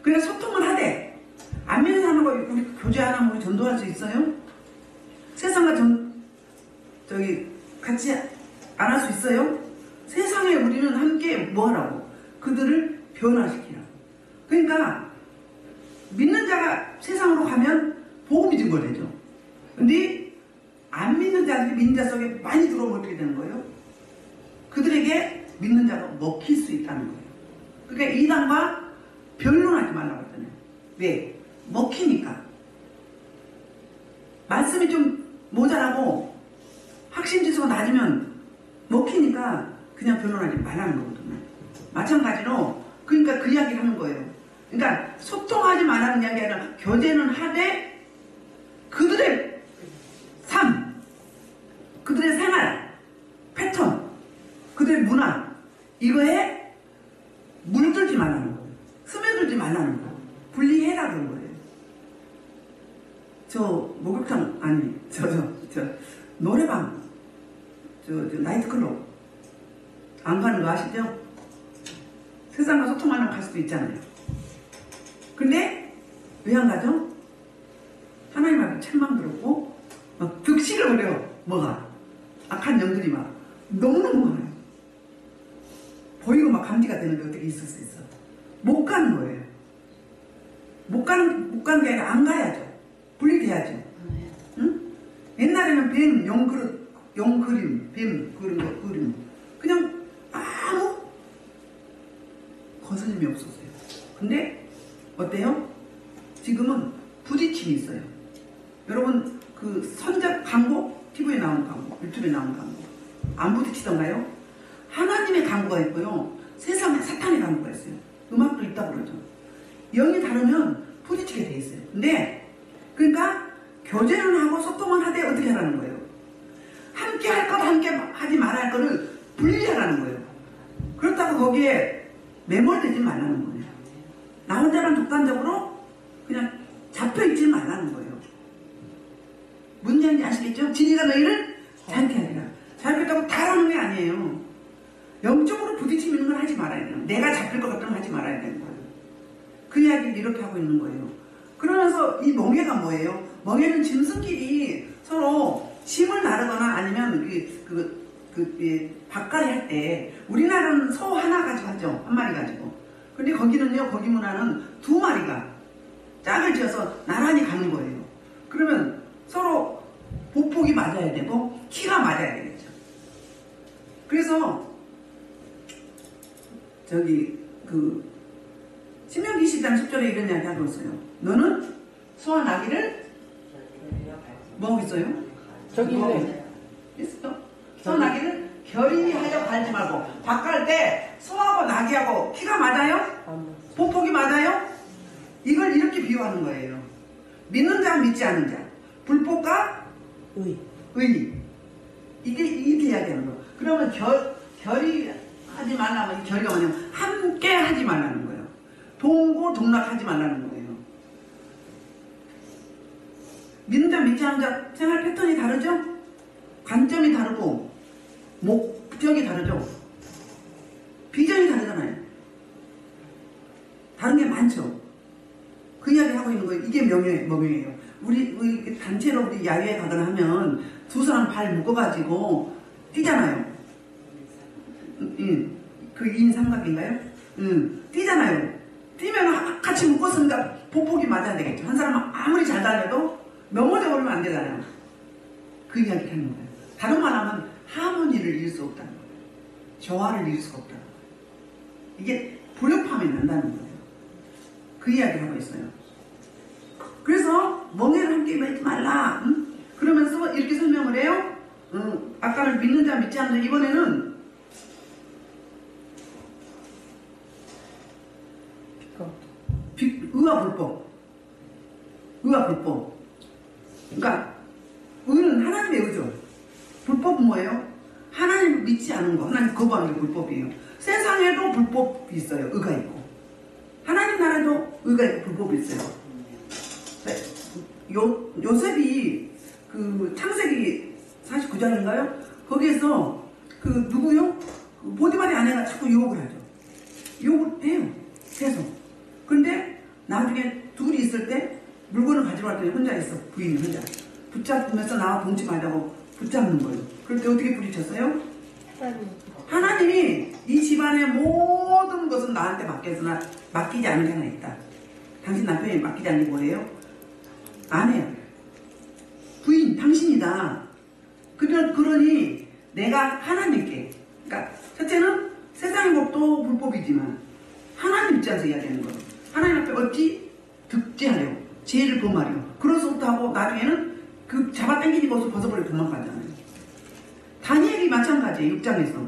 그래서 소통을 하되 안 믿는 사람하고 우리 교제 안 하면 우리 전도할 수 있어요? 세상과 같이 안 할 수 있어요? 세상에 우리는 함께 뭐 하라고? 그들을 변화시키라고. 그러니까 믿는 자가 세상으로 가면 복음이 증거되죠. 근데 안 믿는 자들이 믿는 자 속에 많이 들어오면 어떻게 되는 거예요? 그들에게 믿는 자가 먹힐 수 있다는 거예요. 그러니까 이단과 변론하지 말라고 했잖아요. 왜? 먹히니까. 말씀이 좀 모자라고 확신지수가 낮으면 먹히니까 그냥 변론하지 말라는 거거든요. 마찬가지로 그러니까 그 이야기를 하는 거예요. 그러니까 소통하지 말라는 이야기 아니라 교제는 하되 그들의 삶, 그들의 생활, 패턴, 그들의 문화 이거에 물들지 말라는 거예요. 스며들지 말라는 거예요. 분리해라 그런 거예요. 저 목욕탕 아니 저 노래방 저 나이트클럽 안 가는 거 아시죠? 세상과 소통하는 갈 수도 있잖아요. 근데 왜 안 가죠? 하나님 앞에 책망 들었고 막 득실을 버려. 뭐가? 악한 영들이 막 너무너무 많아요. 보이고 막 감지가 되는데 어떻게 있을 수 있어? 못 가는 거예요. 못 가는 게 아니라 안 가야죠. 분리돼야죠. 응? 옛날에는 뱀, 용그림, 뱀 그림 그냥 아무 거스름이 없었어요. 근데 어때요? 지금은 부딪힘이 있어요. 여러분 그 선적 광고, TV에 나오는 광고, 유튜브에 나오는 광고 안 부딪히던가요? 하나님의 광고가 있고요. 세상에 사탄의 광고가 있어요. 음악도 있다고 그러죠. 영이 다르면 부딪히게 돼 있어요. 근데 그러니까 교제를 하고 소통을 하되 어떻게 하라는 거예요? 함께 할 것, 함께 하지 말아야 할 거를 분리하라는 거예요. 그렇다고 거기에 매몰되지 말라는 거예요. 나 혼자만 독단적으로 그냥 잡혀있지 말라는 거예요. 문제인지 아시겠죠? 진리가 너희를 자유케 하리라. 자유케다고 다 하는 게 아니에요. 영적으로 부딪히는 걸 하지 말아야 돼요. 내가 잡힐 것 같으면 하지 말아야 되는 거예요. 그 이야기를 이렇게 하고 있는 거예요. 그러면서 이 멍해가 뭐예요? 멍해는 짐승끼리 서로 심을 나르거나 아니면 밭갈이 할 때 우리나라는 소 하나 가지고 하죠. 한 마리 가지고. 근데 거기는요, 거기 문화는 두 마리가 짝을 지어서 나란히 가는 거예요. 그러면 서로 보폭이 맞아야 되고 키가 맞아야 되겠죠. 그래서 신명기 20장 10절에 이런 이야기 하고 있어요. 너는 소와 나귀를 뭐 하고 있어요? 저기 있어요. 소와 나귀를 결의하여 갈지 말고 밭갈 때 소하고 나귀하고 키가 맞아요? 보폭이 맞아요? 이걸 이렇게 비유하는 거예요. 믿는 자 믿지 않는 자, 불법과 의. 이게 이야기하는 거. 그러면 결의하지 말라면 결의가 뭐냐면 함께 하지 말라는 거예요. 동고동락하지 말라는 거예요. 믿는 자 믿지 않는 자 생활 패턴이 다르죠? 관점이 다르고 목적이 다르죠? 비전이 다르잖아요. 다른 게 많죠? 그 이야기 하고 있는 거예요. 이게 명예예요. 우리 단체로 우리 야외에 가거나 하면 두 사람 발 묶어가지고 뛰잖아요. 그 인삼각인가요? 뛰잖아요. 뛰면 같이 묶었으니까 보폭이 맞아야 되겠죠. 한 사람은 아무리 잘 달려도 넘어져 버리면 안 되잖아요. 그 이야기를 하는 거예요. 다른 말 하면 하모니를 이룰 수 없다는 거예요. 조화를 이룰 수가 없다는 거예요. 이게 불협화음이 난다는 거예요. 그 이야기를 하고 있어요. 그래서 멍해를 함께 맺지 말라. 그러면서 이렇게 설명을 해요. 아까는 믿는 자 믿지 않는 자, 이번에는 의와 불법. 의와 불법. 그러니까 의는 하나님의 의죠. 불법은 뭐예요? 하나님 믿지 않은 거, 하나님 거부하는 게 불법이에요. 세상에도 불법이 있어요. 의가 있고. 하나님 나라에도 의가 있고 불법이 있어요. 요셉이 그 창세기 49장인가요? 거기에서 그 누구요? 그 보디발의 아내가 자꾸 유혹을 하죠. 유혹을 해요. 계속. 근데 나중에 둘이 있을 때 물건을 가지러 왔더니 혼자 있어. 부인이 혼자. 붙잡으면서 나와 동치 말자고 붙잡는 거예요. 그럴 때 어떻게 부딪혔어요? 하나님이 이 집안의 모든 것은 나한테 맡기지 않은 게 하나 있다. 당신 남편이 맡기지 않는 게 뭐예요? 아내야. 부인, 당신이다. 그러니 내가 하나님께, 그러니까 첫째는 세상의 법도 불법이지만 하나님 입장에서 이야기하는 거예요. 하나님 앞에 어찌 득제하려고, 죄를 범하려고. 그러서부터 하고 나중에는 그 잡아당기는 것을 벗어버리고 도망가잖아요. 다니엘이 마찬가지예요. 6장에서.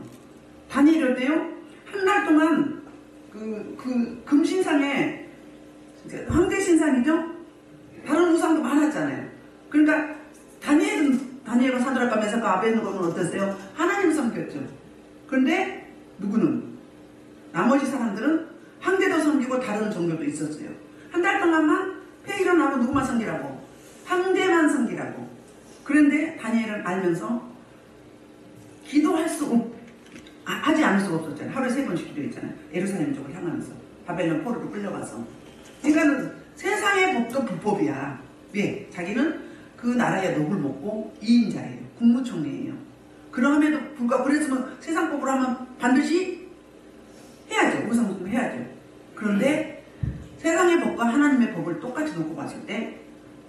다니엘이 어때요? 한 달 동안 그 금신상에, 황제 신상이죠? 다른 우상도 많았잖아요. 그러니까 다니엘과 사드락과 메삭과 아벳느고는 어땠어요? 하나님을 섬겼죠. 그런데 누구는? 나머지 사람들은 황제도 섬기고 다른 종교도 있었어요. 한 달 동안만 회의를 하고 누구만 섬기라고? 황제만 섬기라고. 그런데 다니엘은 알면서 하지 않을 수가 없었잖아요. 하루에 3번씩 기도했잖아요. 예루살렘 쪽을 향하면서 바벨론 포로로 끌려가서. 그러니까 세상의 법도 불법이야. 왜? 자기는 그 나라의 녹을 먹고 2인자예요. 국무총리예요. 그럼에도 불구하고 그랬으면 세상 법으로 하면 반드시 해야죠. 우상숭배 해야죠. 그런데 세상의 법과 하나님의 법을 똑같이 놓고 봤을 때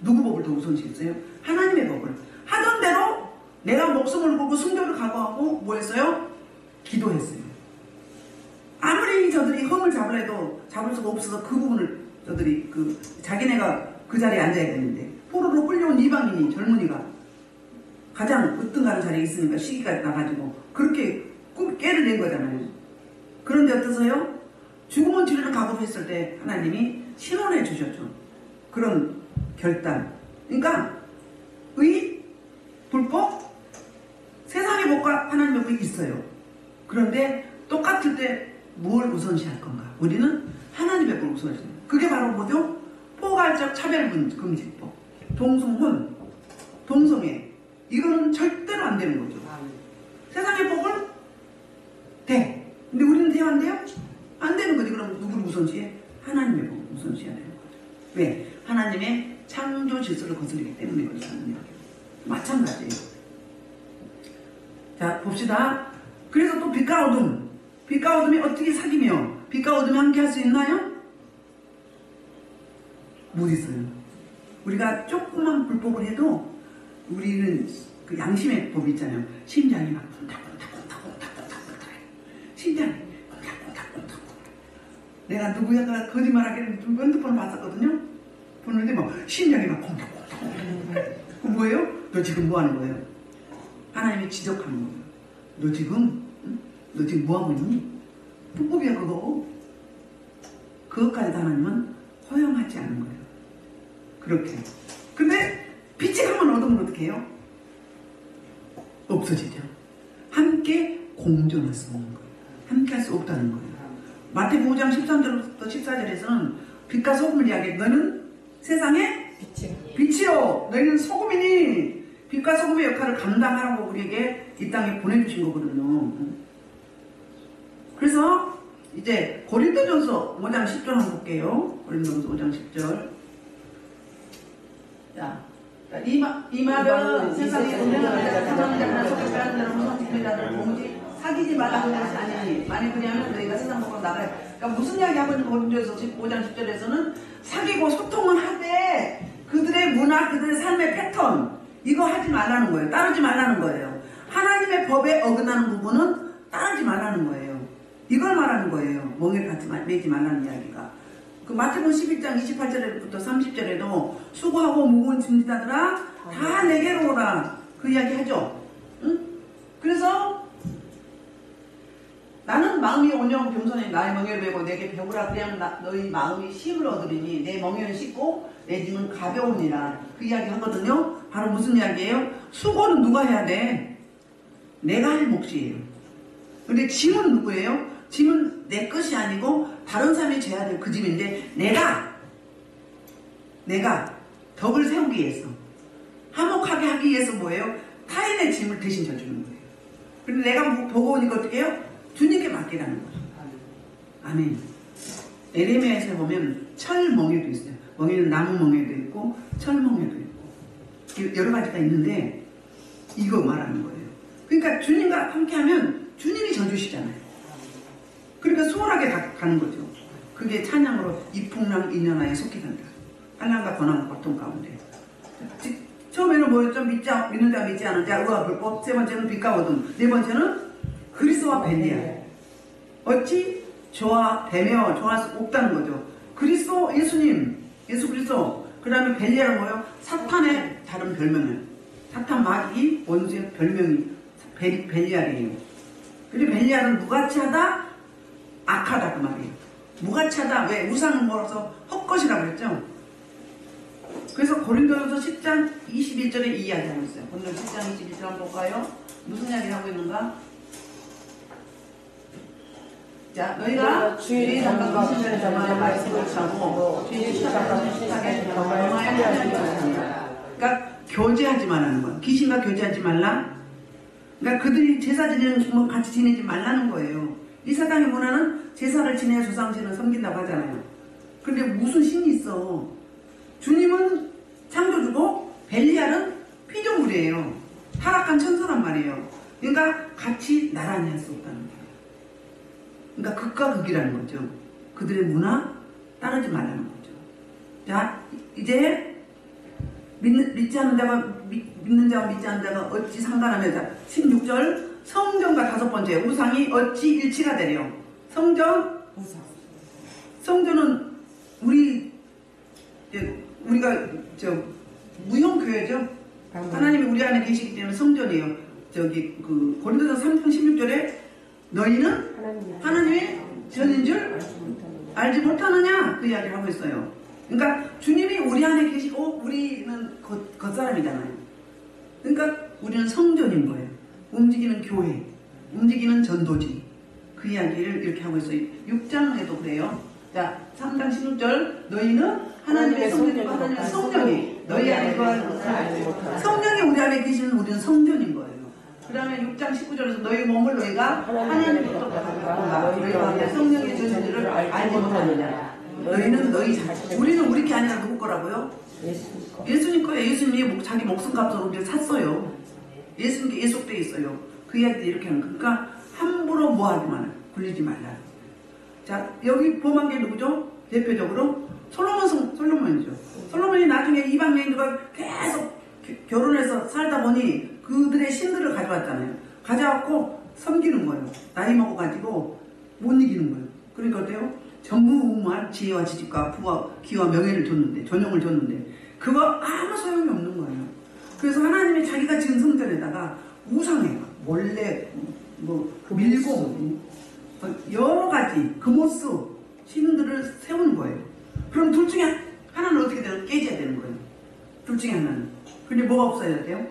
누구 법을 더 우선시했어요? 하나님의 법을. 하던 대로 내가 목숨을 걸고 순교를 각오하고 뭐 했어요? 기도했어요. 아무리 저들이 흠을 잡으려도 잡을 수가 없어서 그 부분을 저들이 자기네가 그 자리에 앉아야 되는데 포로로 끌려온 이방인이 젊은이가 가장 으뜸가는 자리에 있으니까 시기가 나가지고 그렇게 깨를 낸 거잖아요. 그런데 어떠세요? 죽음은 치료를 각오했을 때 하나님이 신원해 주셨죠. 그런 결단. 그러니까 불법, 세상의 법과 하나님의 법이 있어요. 그런데 똑같을 때 뭘 우선시할 건가? 우리는 하나님의 법을 우선시합니다. 그게 바로 뭐죠? 포괄적 차별금지법, 동성혼, 동성애. 이거는 절대로 안 되는 거죠. 세상의 법은 돼. 근데 우리는 돼야 안 돼요? 안 되는 거지. 그럼 누구를 우선시해? 하나님의 법을 우선시해야 되는 거죠. 왜? 하나님의 창조 질서를 거스르기 때문에 그렇다는 이야기예요. 마찬가지예요. 자, 봅시다. 그래서 또 빛과 어둠. 빛과 어둠이 어떻게 사귀며 빛과 어둠이 함께 할 수 있나요? 못 있어요. 우리가 조금만 불법을 해도 우리는 그 양심의 법이 있잖아요. 심장이 막 쿵닥쿵닥쿵닥쿵닥쿵닥 심장이 쿵닥쿵닥쿵닥. 내가 누구야 거짓말하기를 좀 핸드폰을 봤었거든요. 보는데 막 심장이 막 쿵닥쿵닥. 그 뭐예요? 너 지금 뭐 하는 거예요? 하나님이 지적하는 거예요. 너 지금 뭐 하고 있니? 불법이야 그거. 그것까지도 하나님은 허용하지 않는 거예요. 그렇게. 근데 빛이 가면 어둠은 어떻게 해요? 없어지죠. 함께 공존할 수 없는 거예요. 함께 할 수 없다는 거예요. 마태복음 5장 13절부터 14절에서는 빛과 소금을 이야기해. 너는 세상의 빛이요. 너희는 소금이니 빛과 소금의 역할을 감당하라고 우리에게 이 땅에 보내주신 거거든요. 그래서 이제 고린도전서 5장 10절 한번 볼게요. 고린도전서 5장 10절. 자, 이 말은 세상에 운명하는 자, 사망자나 속죄하는 자나 무성직자를 봉지 사귀지 말라는 것이 아니니 만일 그리하면 너희가 세상 밖으로 나가야. 그러니까 무슨 이야기 하고 있는 고린도전서 5장 10절에서는 사귀고 소통은 하되 그들의 문화, 그들의 삶의 패턴 이거 하지 말라는 거예요. 따르지 말라는 거예요. 하나님의 법에 어긋나는 부분은 따르지 말라는 거예요. 이걸 말하는 거예요. 멍에를 같이 매지 말라는 이야기가. 그 마태복음 11장 28절부터 30절에도 수고하고 무거운 짐 지다들아 다 내게로 오라. 그 이야기 하죠. 응? 그래서 나는 마음이 온유하고 겸손해 나의 멍에를 메고 내게 배우라. 그래야면 너희 마음이 쉼을 얻으리니 내 멍에는 쉽고 내 짐은 가벼우니라. 그 이야기 하거든요. 바로 무슨 이야기예요? 수고는 누가 해야 돼? 내가 할 몫이에요. 근데 짐은 누구예요? 짐은 내 것이 아니고 다른 사람이 져야 될 그 짐인데 내가 덕을 세우기 위해서 화목하게 하기 위해서 뭐예요? 타인의 짐을 대신 져주는 거예요. 근데 내가 보고 오니까 어떻게 해요? 주님께 맡기라는 거죠. 아멘. 에레미야에서 보면 철멍에도 있어요. 멍에는 나무 멍에도 있고 철멍에도 있고 여러 가지가 있는데 이거 말하는 거예요. 그러니까 주님과 함께하면 주님이 져주시잖아요. 그러니까 수월하게 가는 거죠. 그게 찬양으로 이풍랑 인연하에 속히 간다. 한량과 권한 고통 가운데. 처음에는 뭐였죠? 믿는 자 믿지 않은 자 의와 불법. 세 번째는 빛과 어둠. 네 번째는 그리스도와 벨리야. 어찌 저와 배며 정할 수 없다는 거죠. 그리스도 예수님, 예수 그리스도. 그 다음에 벨리아는 뭐예요? 사탄의 다른 별명이에요. 사탄 마귀 원수의 별명이 벨리알이에요. 그리고 벨리알은 무가치하다, 악하다 그 말이에요. 무가치하다. 왜? 우상을 몰아서 헛것이라고 그랬죠. 그래서 고린도전서 10장 21절에 이 이야기하고 있어요. 고린도전서 10장 21절 한번 볼까요? 무슨 이야기를 하고 있는가? 자, 너희가 주의 잠깐과 신전의 자마의 말씀을 찾고 주의 시작과 시작에 그러니까 교제하지 말라는 거야. 귀신과 교제하지 말라. 그러니까 그들이 제사 지내는 뭐 같이 지내지 말라는 거예요. 이 사당의 문화는 제사를 지내야 조상신을 섬긴다고 하잖아요. 근데 무슨 신이 있어? 주님은 창조주고 벨리알은 피조물이에요. 타락한 천사란 말이에요. 그러니까 같이 나란히 할 수 없다는 거예요. 그러니까 극과 극이라는 거죠. 그들의 문화 따르지 말라는 거죠. 자, 이제 믿지 않는 자가 믿는 자와 믿지 않는 자가 어찌 상관하며. 자, 16절 성전과 다섯 번째 우상이 어찌 일치가 되려. 성전, 성전은 우리가 무형교회죠. 하나님이 우리 안에 계시기 때문에 성전이에요. 저기 그 고린도서 3장 16절에 너희는 하나님의 전인 줄 알지 못하느냐 그 이야기를 하고 있어요. 그러니까 주님이 우리 안에 계시고 우리는 겉사람이잖아요. 그러니까 우리는 성전인 거예요. 움직이는 교회, 움직이는 전도지. 그 이야기를 이렇게 하고 있어요. 6장에도 그래요. 자, 3장 16절 너희는 하나님의 성전이고 하나님의 성령이 너희 안에 거하는 성령이 우리 안에 계시는 우리는 성전인 거예요. 그 다음에 6장 19절에서 너희 몸을 너희가 하나님으로부터 받았다. 너희가 성령의 전인들을 알지 못하느냐. 너희는 너희 자신. 우리는 우리 게 아니라 누구 거라고요? 예수님 거예요. 예수님이 자기 목숨값으로 우리를 샀어요. 예수님께 예속돼 있어요. 그 이야기도 이렇게 하는 거예요. 그러니까 함부로 뭐하지 마라. 굴리지 말라. 자, 여기 범한 게 누구죠? 대표적으로 솔로몬이죠. 솔로몬이 나중에 이방 여인들과 계속 결혼해서 살다 보니 그들의 신들을 가져왔잖아요. 가져왔고 섬기는 거예요. 나이 먹어가지고 못 이기는 거예요. 그러니까 어때요? 전무후무한 지혜와 지식과 부와 기와 명예를 줬는데, 전용을 줬는데 그거 아무 소용이 없는 거예요. 그래서 하나님이 자기가 지은 성전에다가 우상에 원래 밀고 여러 가지 금오스 신들을 세우는 거예요. 그럼 둘 중에 하나는 어떻게 되나? 깨져야 되는 거예요. 둘 중에 하나는. 근데 뭐가 없어야 돼요?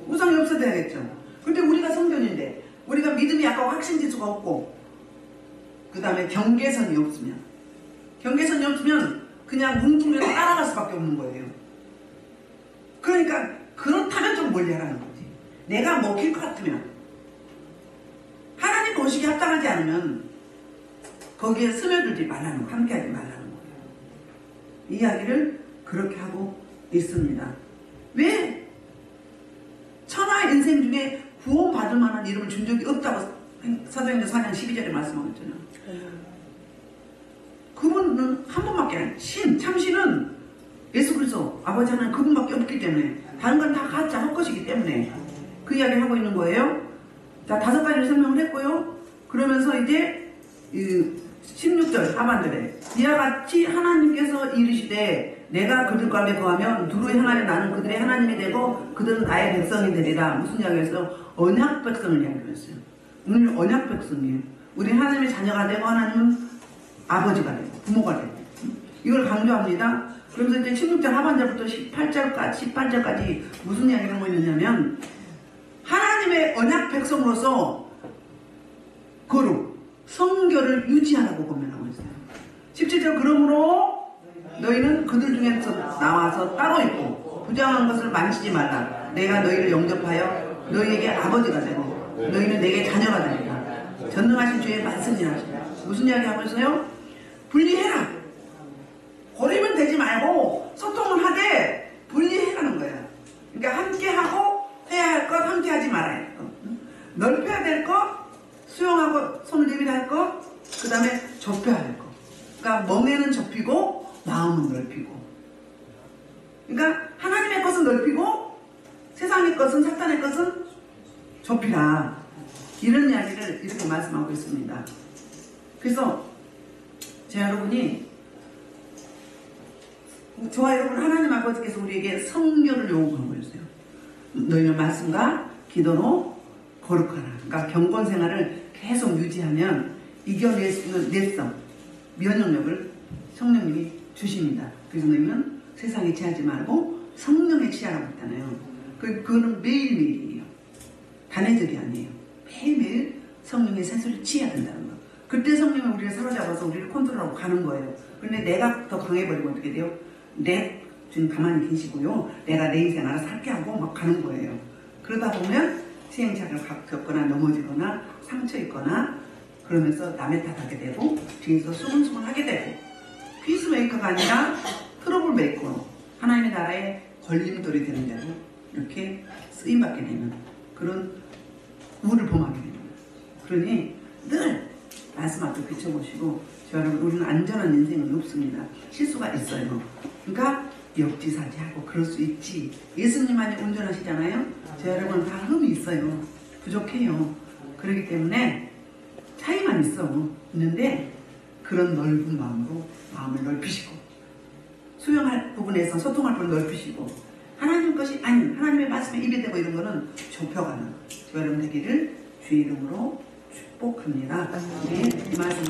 우상이 없어야겠죠. 근데 우리가 성전인데 우리가 믿음이 약간 확신지수가 없고 그 다음에 경계선이 없으면 그냥 뭉뚱그려서 따라갈 수밖에 없는 거예요. 그러니까 그렇다면 좀 멀리 하라는 거지. 내가 먹힐 것 같으면 하나님 거식에 합당하지 않으면 거기에 스며들지 말라는 거, 함께하지 말라는 거예요. 이야기를 그렇게 하고 있습니다. 왜? 천하의 인생 중에 구원받을 만한 이름을 준 적이 없다고 사도행전 4장 12절에 말씀하고 있잖아요. 그분은 한 분밖에 안 신, 참신은 예수 그리스도 아버지 하나님 그분밖에 없기 때문에 다른 건 다 가짜 할 것이기 때문에 그 이야기를 하고 있는 거예요. 자, 5가지를 설명을 했고요. 그러면서 이제 16절 하반절에 이와 같이 하나님께서 이르시되 내가 그들 가운데 거하면 두루의 하나님 나는 그들의 하나님이 되고 그들은 나의 백성이 되리라. 무슨 이야기였어요? 언약 백성을 이야기했어요. 우리는 언약 백성이에요. 우리 하나님의 자녀가 되고 하나님은 아버지가 되고 부모가 되고 이걸 강조합니다. 그러면서 이제 16절 하반절부터 18절까지 무슨 이야기를 하고 있느냐면 하나님의 언약 백성으로서 거룩, 성결을 유지하라고 고면하고 있어요. 17절 그러므로 너희는 그들 중에서 나와서 따로 있고 부정한 것을 만지지 말라. 내가 너희를 영접하여 너희에게 아버지가 되고 너희는 내게 자녀가 되리라. 전능하신 주의 말씀이라. 무슨 이야기 하고 있어요? 분리해라. 고립은 되지 말고 소통을 하되 분리해라는 거야. 그러니까 함께 하고 해야 할 것, 함께 하지 말아야 할 것. 넓혀야 될 것, 수용하고 손을 내밀어야 할 것, 그 다음에 좁혀야 할 것. 그러니까 멍에는 좁히고 마음은 넓히고. 그러니까 하나님의 것은 넓히고 세상의 것은, 사탄의 것은 좁히라. 이런 이야기를 이렇게 말씀하고 있습니다. 그래서 여러분이, 저와 여러분, 하나님 아버지께서 우리에게 성결을 요구하고 있어요. 너희는 말씀과 기도로 거룩하라. 그러니까 경건 생활을 계속 유지하면 이겨낼 수 있는 내성, 면역력을 성령님이 주십니다. 그래서 너희는 세상에 취하지 말고 성령에 취하라고 했잖아요. 그거는 매일매일이에요. 단회적이 아니에요. 매일매일 성령의 세수를 취해야 된다는 거. 그때 성령이 우리를 사로잡아서 우리를 컨트롤하고 가는 거예요. 그런데 내가 더 강해버리면 어떻게 돼요? 지금 가만히 계시고요. 내가 내 인생 알아서 살게 하고 막 가는 거예요. 그러다 보면 시행착오를 겪거나 넘어지거나 상처 있거나 그러면서 남의 탓하게 되고 뒤에서 수근수근 하게 되고 피스메이커가 아니라 트러블 메이커로 하나님의 나라에 걸림돌이 되는 대로 이렇게 쓰임받게 되는 그런 우를 범하게 되는 거예요. 그러니 늘 말씀 앞에 비춰보시고 여러분, 우리는 안전한 인생은 없습니다. 실수가 있어요. 그러니까 역지사지하고 그럴 수 있지. 예수님만이 운전하시잖아요. 여러분 다 흠이 있어요. 부족해요. 그렇기 때문에 차이만 있는데 그런 넓은 마음으로 마음을 넓히시고 수용할 부분에서 소통할 부분을 넓히시고 하나님 것이 아닌 하나님의 말씀에 입이 되고 이런 거는 좁혀가는 여러분 되기를 주의 이름으로 축복합니다. 이 말씀